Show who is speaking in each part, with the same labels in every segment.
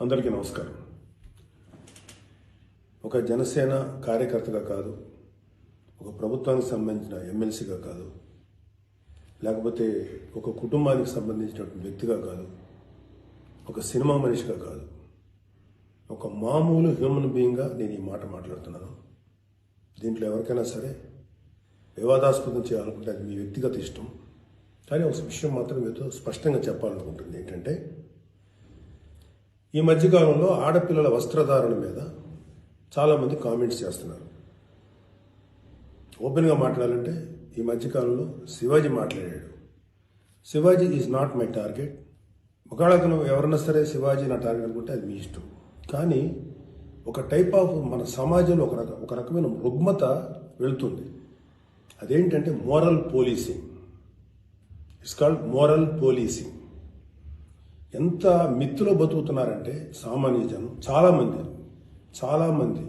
Speaker 1: అందరికీ నమస్కారం. ఒక జనసేన కార్యకర్తగా కాదు, ఒక ప్రభుత్వానికి సంబంధించిన ఎమ్మెల్సీగా కాదు, లేకపోతే ఒక కుటుంబానికి సంబంధించినటువంటి వ్యక్తిగా కాదు, ఒక సినిమా మనిషిగా కాదు, ఒక మామూలు హ్యూమన్ బీయింగ్గా నేను ఈ మాట మాట్లాడుతున్నాను. దీంట్లో ఎవరికైనా సరే వివాదాస్పదం చేయాలనుకుంటే అది మీ వ్యక్తిగత ఇష్టం. కానీ ఒక విషయం మాత్రం మీతో స్పష్టంగా చెప్పాలనుకుంటుంది ఏంటంటే, ఈ మధ్యకాలంలో ఆడపిల్లల వస్త్రధారణ మీద చాలామంది కామెంట్స్ చేస్తున్నారు. ఓపెన్గా మాట్లాడాలంటే ఈ మధ్యకాలంలో శివాజీ మాట్లాడాడు. Shivaji is not my target. ఒకవేళ ఎవరన్నా సరే శివాజీ నా టార్గెట్ అనుకుంటే అది మీ ఇష్టం. కానీ ఒక టైప్ ఆఫ్ మన సమాజంలో ఒక రకమైన రుగ్మత వెళుతుంది. అదేంటంటే moral policing. It's called moral policing. ఎంత మిత్తులో బతుకుతున్నారంటే సామాన్య జనం చాలామంది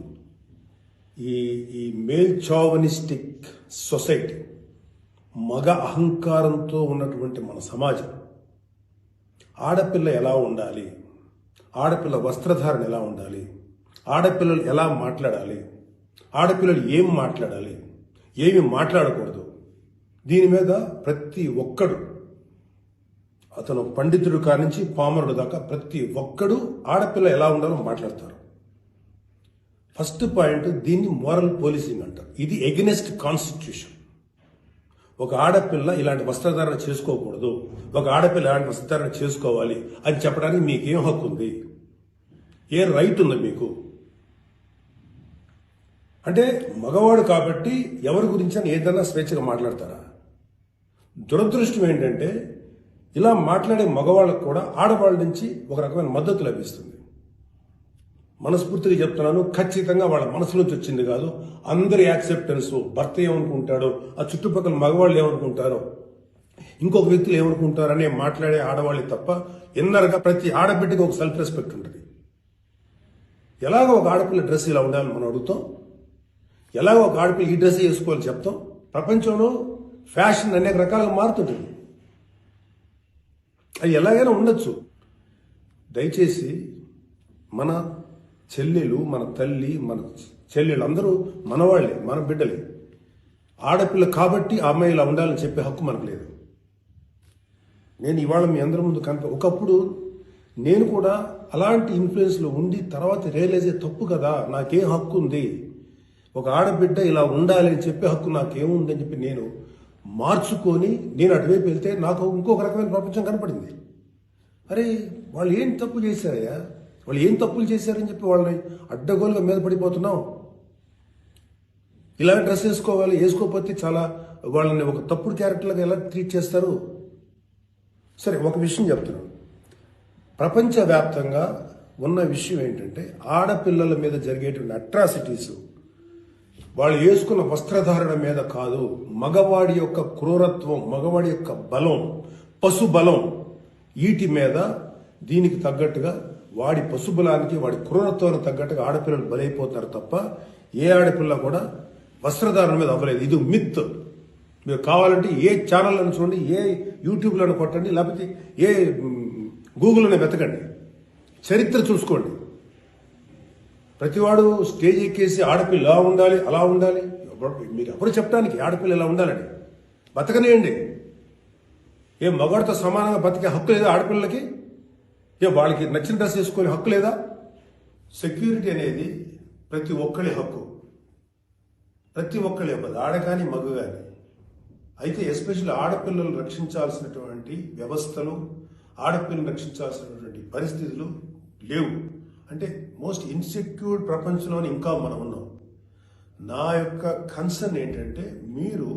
Speaker 1: ఈ మేల్ చావనిస్టిక్ సొసైటీ, మగ అహంకారంతో ఉన్నటువంటి మన సమాజం, ఆడపిల్ల ఎలా ఉండాలి, ఆడపిల్ల వస్త్రధారణ ఎలా ఉండాలి, ఆడపిల్లలు ఎలా మాట్లాడాలి, ఆడపిల్లలు ఏం మాట్లాడాలి, ఏమి మాట్లాడకూడదు, దీని మీద ప్రతి ఒక్కడు, అతను పండితుడు కానించి పామరుడు దాకా ప్రతి ఒక్కడు ఆడపిల్ల ఎలా ఉండాలో మాట్లాడతారు. ఫస్ట్ పాయింట్, దీన్ని మోరల్ పోలీసింగ్ అంటారు. ఇది ఎగెనెస్ట్ కాన్స్టిట్యూషన్. ఒక ఆడపిల్ల ఇలాంటి వస్త్రధారణ చేసుకోకూడదు, ఒక ఆడపిల్ల ఇలాంటి వస్త్రధారణ చేసుకోవాలి అని చెప్పడానికి మీకేం హక్కు ఉంది? ఏ రైట్ ఉంది మీకు? అంటే మగవాడు కాబట్టి ఎవరి గురించి అని ఏదైనా స్వేచ్ఛగా మాట్లాడతారా? దురదృష్టం ఏంటంటే ఇలా మాట్లాడే మగవాళ్ళకు కూడా ఆడవాళ్ళ నుంచి ఒక రకమైన మద్దతు లభిస్తుంది. మనస్ఫూర్తిగా చెప్తున్నాను, ఖచ్చితంగా వాళ్ళ మనసు నుంచి వచ్చింది కాదు. అందరి యాక్సెప్టెన్స్, భర్త ఏమనుకుంటాడో, ఆ చుట్టుపక్కల మగవాళ్ళు ఏమనుకుంటారో, ఇంకొక వ్యక్తులు ఏమనుకుంటారో అనే మాట్లాడే ఆడవాళ్ళే తప్ప ఎన్నరగా ప్రతి ఆడబిడ్డకి ఒక సెల్ఫ్ రెస్పెక్ట్ ఉంటుంది. ఎలాగో ఒక ఆడపిల్ల డ్రెస్ ఇలా ఉండాలని మనం అడుగుతాం, ఎలాగో ఒక ఆడపిల్ల ఈ డ్రెస్ వేసుకోవాలని చెప్తాం. ప్రపంచంలో ఫ్యాషన్ అనేక రకాలుగా మారుతుంటుంది. అది ఎలాగైనా ఉండొచ్చు. దయచేసి మన చెల్లెలు, మన తల్లి, మన చెల్లెలు అందరూ మనవాళ్లే, మన బిడ్డలే. ఆడపిల్ల కాబట్టి ఆ అమ్మాయి ఇలా ఉండాలని చెప్పే హక్కు మనకు లేదు. నేను ఇవాళ మీ అందరి ముందు ఒకప్పుడు నేను కూడా అలాంటి ఇన్ఫ్లుయెన్స్లో ఉండి తర్వాత రియలైజ్ అయ్యే తప్పు కదా, నాకేం హక్కు ఉంది, ఒక ఆడబిడ్డ ఇలా ఉండాలి అని చెప్పే హక్కు నాకేముంది అని చెప్పి నేను మార్చుకొని నేను అటువైపు వెళ్తే నాకు ఇంకొక రకమైన ప్రపంచం కనపడింది. అరే వాళ్ళు ఏం తప్పు చేశారయ్యా, వాళ్ళు ఏం తప్పులు చేశారని చెప్పి వాళ్ళని అడ్డగోలుగా మీద పడిపోతున్నాం. ఇలా డ్రెస్ వేసుకోవాలి, వేసుకోకపోతే చాలా వాళ్ళని ఒక తప్పుడు క్యారెక్టర్లుగా ఎలా ట్రీట్ చేస్తారు? సరే, ఒక విషయం చెప్తున్నాను. ప్రపంచవ్యాప్తంగా ఉన్న విషయం ఏంటంటే, ఆడపిల్లల మీద జరిగేటువంటి అట్రాసిటీస్ వాళ్ళు వేసుకున్న వస్త్రధారణ మీద కాదు, మగవాడి యొక్క క్రూరత్వం, మగవాడి యొక్క బలం, పశు బలం, వీటి మీద దీనికి తగ్గట్టుగా వాడి పశుబలానికి, వాడి క్రూరత్వానికి తగ్గట్టుగా ఆడపిల్లలు బలైపోతారు తప్ప ఏ ఆడపిల్ల కూడా వస్త్రధారణ మీద అవ్వలేదు. ఇది మిత్. మీరు కావాలంటే ఏ ఛానల్లను చూడండి, ఏ యూట్యూబ్లను కొట్టండి, లేకపోతే ఏ గూగుల్లోనే వెతకండి, చరిత్ర చూసుకోండి. ప్రతివాడు స్టేజ్ ఎక్కేసి ఆడపిల్ల ఇలా ఉండాలి, అలా ఉండాలి, మీరు ఎవరు చెప్పడానికి ఆడపిల్ల ఇలా ఉండాలని? బతకనేయండి. ఏ మగవాడితో సమానంగా బతికే హక్కు లేదా ఆడపిల్లలకి? వాళ్ళకి నచ్చిన డ్రెస్ వేసుకునే హక్కు లేదా? సెక్యూరిటీ అనేది ప్రతి ఒక్కరి హక్కు, ప్రతి ఒక్కరి అవ్వదు, ఆడ కానీ మగ కానీ. అయితే ఎస్పెషల్లీ ఆడపిల్లలు రక్షించాల్సినటువంటి వ్యవస్థలు, ఆడపిల్లలు రక్షించాల్సినటువంటి పరిస్థితులు లేవు. అంటే మోస్ట్ ఇన్సెక్యూర్డ్ ప్రపంచంలోనే ఇంకా మనం ఉన్నాం. నా యొక్క కన్సర్న్ ఏంటంటే, మీరు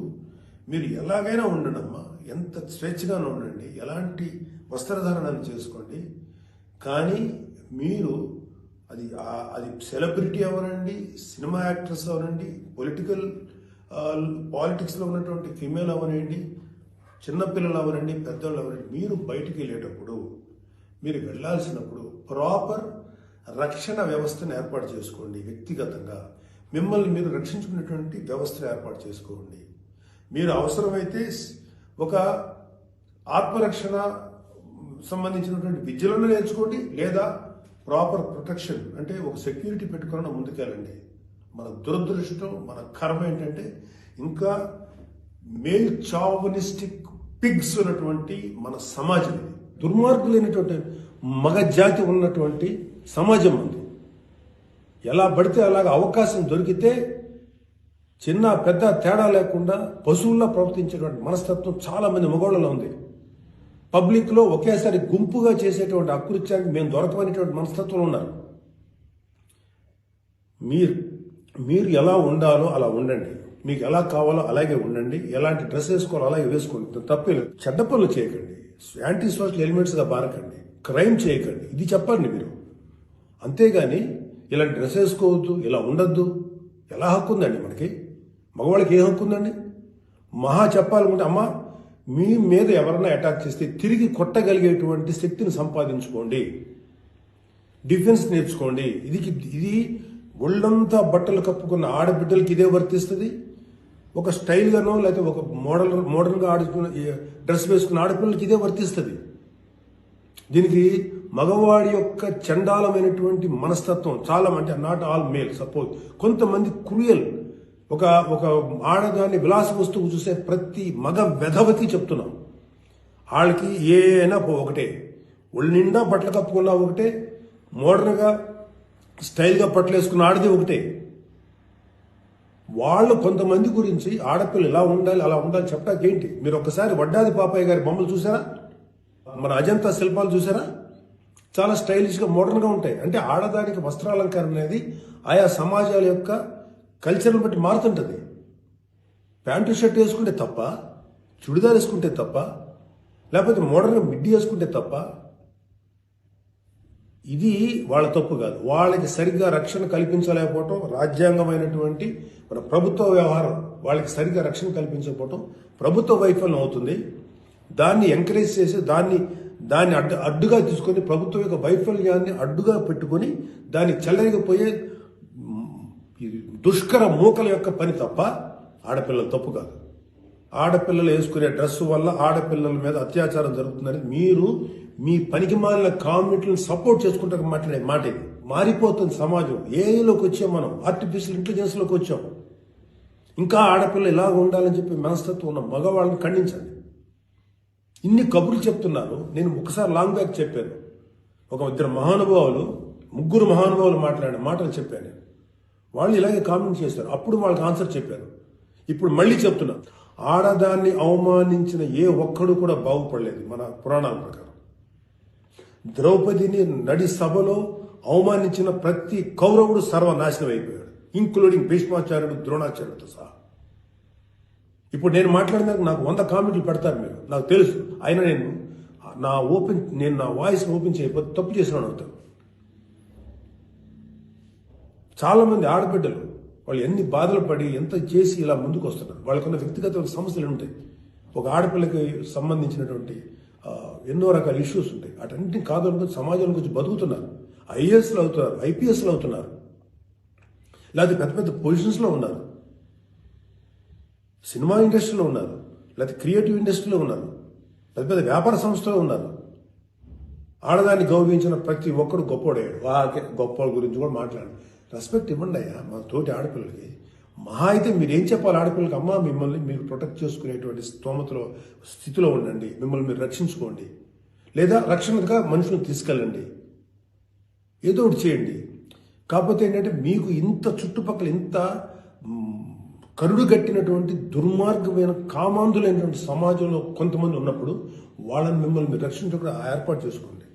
Speaker 1: ఎలాగైనా ఉండండమ్మా, ఎంత స్వేచ్ఛగానే ఉండండి, ఎలాంటి వస్త్రధారణలు చేసుకోండి. కానీ మీరు అది సెలబ్రిటీ అవనండి, సినిమా యాక్ట్రెస్ అవనండి, పాలిటిక్స్లో ఉన్నటువంటి ఫిమేల్ అవనండి, చిన్నపిల్లలు అవనండి, పెద్దవాళ్ళు అవనండి, మీరు బయటికి వెళ్ళేటప్పుడు, మీరు వెళ్ళాల్సినప్పుడు ప్రాపర్ రక్షణ వ్యవస్థను ఏర్పాటు చేసుకోండి. వ్యక్తిగతంగా మిమ్మల్ని మీరు రక్షించుకునేటువంటి వ్యవస్థను ఏర్పాటు చేసుకోండి. మీరు అవసరమైతే ఒక ఆత్మరక్షణ సంబంధించినటువంటి విద్యలను నేర్చుకోండి, లేదా ప్రాపర్ ప్రొటెక్షన్ అంటే ఒక సెక్యూరిటీ పెట్టుకుని ముందుకెళ్ళండి. మన దురదృష్టం, మన కర్మ ఏంటంటే ఇంకా మేల్ చావనిస్టిక్ పిగ్స్ ఉన్నటువంటి మన సమాజం ఇది. దుర్మార్గులైనటువంటి మగ జాతి ఉన్నటువంటి సమాజం ఉంది. ఎలా పడితే అలాగ అవకాశం దొరికితే చిన్న పెద్ద తేడా లేకుండా పశువుల్లో ప్రవర్తించేటువంటి మనస్తత్వం చాలా మంది మగవాళ్ళలో ఉంది. పబ్లిక్లో ఒకేసారి గుంపుగా చేసేటువంటి అకృత్యానికి మేము దొరకమనేటువంటి మనస్తత్వంలో ఉన్నారు. మీరు ఎలా ఉండాలో అలా ఉండండి, మీకు ఎలా కావాలో అలాగే ఉండండి, ఎలాంటి డ్రెస్ వేసుకోవాలో అలాగే వేసుకోండి, తప్పేలేదు. చెడ్డ పనులు చేయకండి, యాంటీ సోషల్ ఎలిమెంట్స్గా బారకండి, క్రైమ్ చేయకండి, ఇది చెప్పండి మీరు. అంతేగాని ఇలాంటి డ్రెస్ వేసుకోవద్దు, ఇలా ఉండద్దు, ఎలా హక్కు ఉందండి మనకి? మగవాళ్ళకి ఏ హక్కు ఉందండి? మహా చెప్పాలనుకుంటే అమ్మ మీ మీద ఎవరన్నా అటాక్ చేస్తే తిరిగి కొట్టగలిగేటువంటి శక్తిని సంపాదించుకోండి, డిఫెన్స్ నేర్చుకోండి. ఇది ఒళ్ళంతా బట్టలు కప్పుకున్న ఆడబిడ్డలకి ఇదే వర్తిస్తుంది. ఒక స్టైల్గానో లేకపోతే ఒక మోడల్గా ఆడుకున్న డ్రెస్ వేసుకున్న ఆడపిల్లలకి ఇదే వర్తిస్తుంది. దీనికి మగవాడి యొక్క చండాలమైనటువంటి మనస్తత్వం చాలా, అంటే నాట్ ఆల్ మేల్, సపోజ్ కొంతమంది క్రూయల్, ఒక ఆడదాన్ని విలాస వస్తువు చూసే ప్రతి మగ వెధవకి చెప్తున్నాం, వాళ్ళకి ఏ అయినా ఒకటే, ఒళ్ళు నిండా బట్టలు కప్పుకున్నా ఒకటే, మోడర్న్గా స్టైల్గా బట్టలు వేసుకున్న ఆడది ఒకటే. వాళ్ళు కొంతమంది గురించి ఆడపిల్లలు ఇలా ఉండాలి అలా ఉండాలి చెప్పడానికి ఏంటి? మీరు ఒక్కసారి వడ్డాది పాపయ్య గారి బొమ్మలు చూసారా? మన అజంతా శిల్పాలు చూసారా? చాలా స్టైలిష్గా మోడర్న్గా ఉంటాయి. అంటే ఆడదానికి వస్త్రాలంకరణ అనేది ఆయా సమాజాల యొక్క కల్చర్ని బట్టి మారుతుంటుంది. ప్యాంటు షర్ట్ వేసుకుంటే తప్ప, చుడిదార్ వేసుకుంటే తప్ప, లేకపోతే మోడర్న్గా మిడ్డీ వేసుకుంటే తప్ప, ఇది వాళ్ళ తప్పు కాదు. వాళ్ళకి సరిగ్గా రక్షణ కల్పించలేకపోవటం, రాజ్యాంగమైనటువంటి మన ప్రభుత్వ వ్యవహారం వాళ్ళకి సరిగ్గా రక్షణ కల్పించకపోవటం ప్రభుత్వ వైఫల్యం అవుతుంది. దాన్ని ఎంకరేజ్ చేసి దాన్ని అడ్డుగా తీసుకొని ప్రభుత్వం యొక్క వైఫల్యాన్ని అడ్డుగా పెట్టుకొని దాన్ని చెల్లరిగిపోయే దుష్కర మూకల యొక్క పని తప్ప ఆడపిల్లల తప్పు కాదు. ఆడపిల్లలు వేసుకునే డ్రెస్సు వల్ల ఆడపిల్లల మీద అత్యాచారం జరుగుతుందని మీరు మీ పనికి మాలిన కామెంట్లను సపోర్ట్ చేసుకుంటారు మాట్లాడే మాట ఇది. మారిపోతుంది సమాజం. ఏఐలోకి వచ్చాం మనం, ఆర్టిఫిషియల్ ఇంటెలిజెన్స్లోకి వచ్చాం. ఇంకా ఆడపిల్ల ఇలాగ ఉండాలని చెప్పి మనస్తత్వం ఉన్న మగవాళ్ళని ఖండించండి. ఇన్ని కబుర్లు చెప్తున్నారు. నేను ఒకసారి లాంగ్ బ్యాక్ చెప్పాను, ముగ్గురు మహానుభావులు మాట్లాడిన మాటలు చెప్పాను. వాళ్ళు ఇలాగే కామెంట్ చేశారు. అప్పుడు వాళ్ళకి ఆన్సర్ చెప్పాను. ఇప్పుడు మళ్ళీ చెప్తున్నా, ఆడదాన్ని అవమానించిన ఏ ఒక్కడు కూడా బాగుపడలేదు మన పురాణాల ప్రకారం. ద్రౌపదిని నడి సభలో అవమానించిన ప్రతి కౌరవుడు సర్వనాశనం అయిపోయాడు, ఇంక్లూడింగ్ భీష్మాచార్యుడు, ద్రోణాచార్యుడితో సహా. ఇప్పుడు నేను మాట్లాడినాక నాకు 100 కామెంట్లు పెడతారు మీరు, నాకు తెలుసు. అయినా నేను నా వాయిస్ ఓపెన్ చేయకపోతే తప్పు చేసినాను అవుతాను. చాలా మంది ఆడబిడ్డలు వాళ్ళు ఎన్ని బాధలు పడి ఎంత చేసి ఇలా ముందుకు వస్తున్నారు. వాళ్ళకున్న వ్యక్తిగత సమస్యలు ఉంటాయి. ఒక ఆడపిల్లకి సంబంధించినటువంటి ఎన్నో రకాల ఇష్యూస్ ఉంటాయి. అటన్నింటినీ కాదనుకుని సమాజంలో వచ్చి బతుకుతున్నారు. ఐఏఎస్లు అవుతున్నారు, ఐపీఎస్లు అవుతున్నారు, లేకపోతే పెద్ద పెద్ద పొజిషన్స్లో ఉన్నారు, సినిమా ఇండస్ట్రీలో ఉన్నారు, లేకపోతే క్రియేటివ్ ఇండస్ట్రీలో ఉన్నారు, పెద్ద పెద్ద వ్యాపార సంస్థలో ఉన్నారు. ఆడదాన్ని గౌరవించిన ప్రతి ఒక్కడు గొప్పోడయ్యాడు. గొప్ప గురించి కూడా మాట్లాడండి, రెస్పెక్ట్ ఇవ్వండి అయ్యా మా తోటి ఆడపిల్లలకి. మహా అయితే మీరేం చెప్పాలి ఆడపిల్లలకి? అమ్మ మిమ్మల్ని మీరు ప్రొటెక్ట్ చేసుకునేటువంటి స్థితిలో ఉండండి, మిమ్మల్ని మీరు రక్షించుకోండి, లేదా రక్షణగా మనుషులను తీసుకెళ్ళండి, ఏదో ఒకటి చేయండి. కాకపోతే ఏంటంటే మీకు ఇంత చుట్టుపక్కల ఇంత కరుడు కట్టినటువంటి దుర్మార్గమైన కామాంధులైనటువంటి సమాజంలో కొంతమంది ఉన్నప్పుడు వాళ్ళని మిమ్మల్ని మీరు రక్షించకుండా ఏర్పాటు చేసుకోండి.